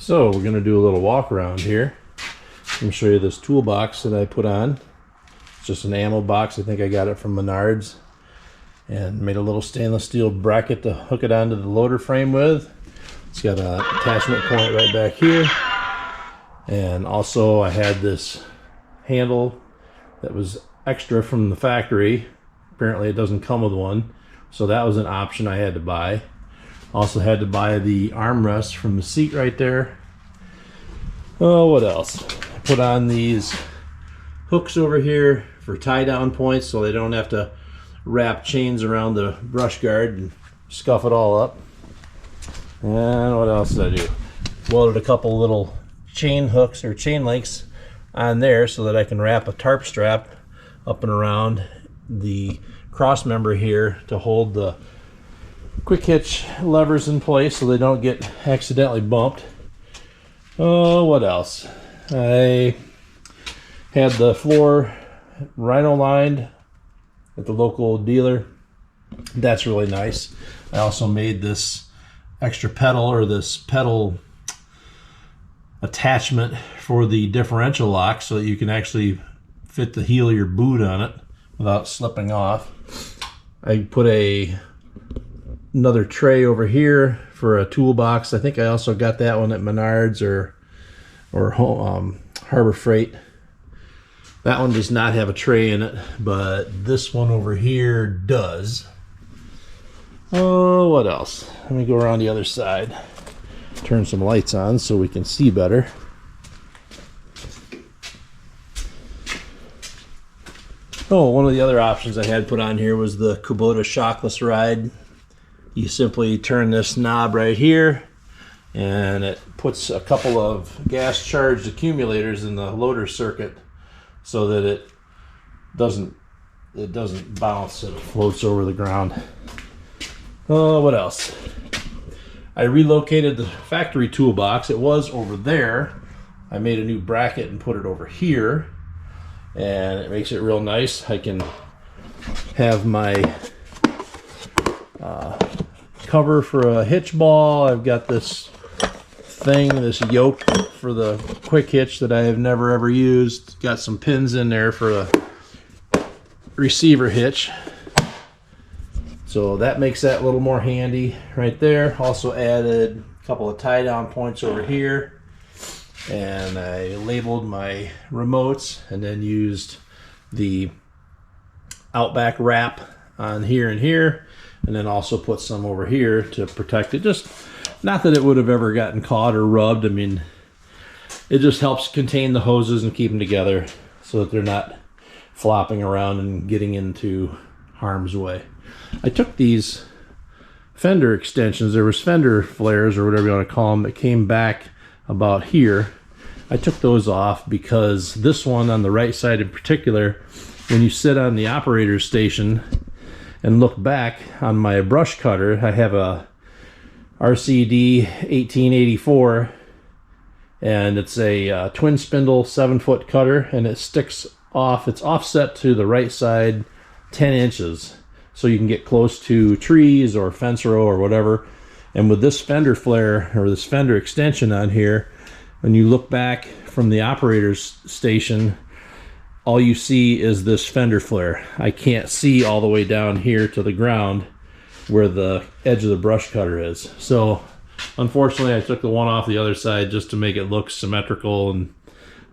So we're going to do a little walk around here. Let me show you this toolbox that I put on. It's just an ammo box. I think I got it from Menards. And made a little stainless steel bracket to hook it onto the loader frame with. It's got an attachment point right back here. And also I had this handle that was extra from the factory. Apparently it doesn't come with one. So that was an option I had to buy. Also had to buy the armrest from the seat right there. Oh, what else? I put on these hooks over here for tie down points so they don't have to wrap chains around the brush guard and scuff it all up. And what else did I do? Welded a couple little chain hooks or chain links on there so that I can wrap a tarp strap up and around the cross member here to hold the quick hitch levers in place so they don't get accidentally bumped. Oh, what else? I had the floor rhino lined at the local dealer. That's really nice. I also made this extra pedal, or this pedal attachment for the differential lock so that you can actually fit the heel of your boot on it without slipping off. I put another tray over here for a toolbox. I think I also got that one at Menards or Harbor Freight. That one does not have a tray in it, but this one over here does. Oh, what else? Let me go around the other side. Turn some lights on so we can see better. Oh, one of the other options I had put on here was the Kubota shockless ride. You simply turn this knob right here and it puts a couple of gas charged accumulators in the loader circuit so that it doesn't bounce, it floats over the ground. Oh, what else? I relocated the factory toolbox. It was over there. I made a new bracket and put it over here, and it makes it real nice. I can have my cover for a hitch ball. I've got this thing, this yoke for the quick hitch that I have never ever used. Got some pins in there for a receiver hitch. So that makes that a little more handy right there. Also added a couple of tie down points over here. And I labeled my remotes and then used the Outback wrap on here and here. And then also put some over here to protect it. Just not that it would have ever gotten caught or rubbed. I mean, it just helps contain the hoses and keep them together so that they're not flopping around and getting into harm's way. I took these fender extensions. There was fender flares or whatever you want to call them that came back about here. I took those off because this one on the right side in particular, when you sit on the operator's station and look back on my brush cutter, I have a RCD 1884 and it's a twin spindle 7-foot cutter, and it sticks off, it's offset to the right side 10 inches. So you can get close to trees or fence row or whatever. And with this fender flare or this fender extension on here, when you look back from the operator's station, all you see is this fender flare. I can't see all the way down here to the ground where the edge of the brush cutter is. So unfortunately I took the one off the other side just to make it look symmetrical and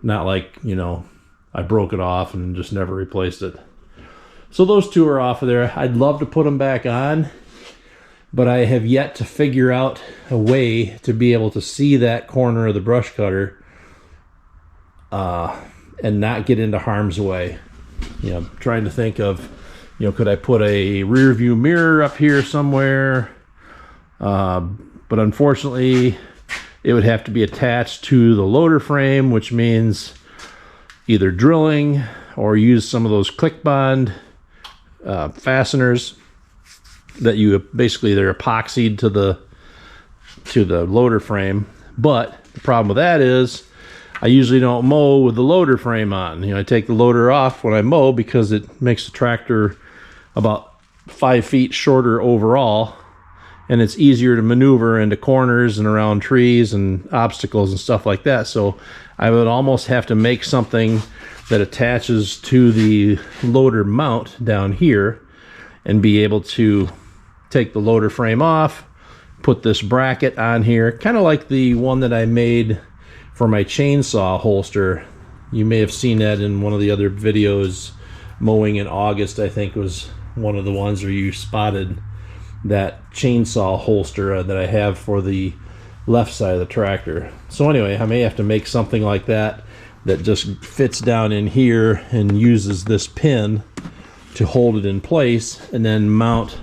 not like, you know, I broke it off and just never replaced it. So those two are off of there. I'd love to put them back on, but I have yet to figure out a way to be able to see that corner of the brush cutter and not get into harm's way. You know, trying to think of, you know, could I put a rear view mirror up here somewhere? But unfortunately, it would have to be attached to the loader frame, which means either drilling or use some of those click bond fasteners that you basically, they're epoxied to the loader frame. But the problem with that is I usually don't mow with the loader frame on. You know, I take the loader off when I mow because it makes the tractor about 5 feet shorter overall, and it's easier to maneuver into corners and around trees and obstacles and stuff like that. So I would almost have to make something that attaches to the loader mount down here and be able to take the loader frame off, put this bracket on here, kind of like the one that I made for my chainsaw holster. You may have seen that in one of the other videos. Mowing in August, I think, was one of the ones where you spotted that chainsaw holster that I have for the left side of the tractor. So anyway, I may have to make something like that that just fits down in here and uses this pin to hold it in place, and then mount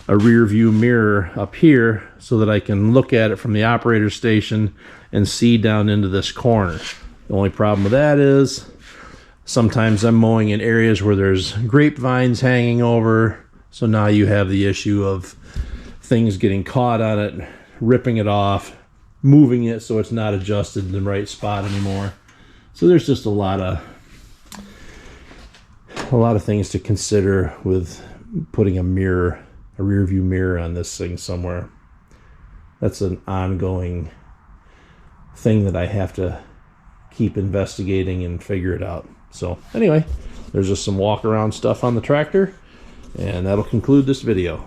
a rear view mirror up here so that I can look at it from the operator station and see down into this corner. The only problem with that is sometimes I'm mowing in areas where there's grapevines hanging over, so now you have the issue of things getting caught on it, ripping it off, moving it so it's not adjusted in the right spot anymore. So there's just a lot of things to consider with putting a mirror, a rear view mirror on this thing somewhere. That's an ongoing thing that I have to keep investigating and figure it out. So anyway, there's just some walk around stuff on the tractor, and that'll conclude this video.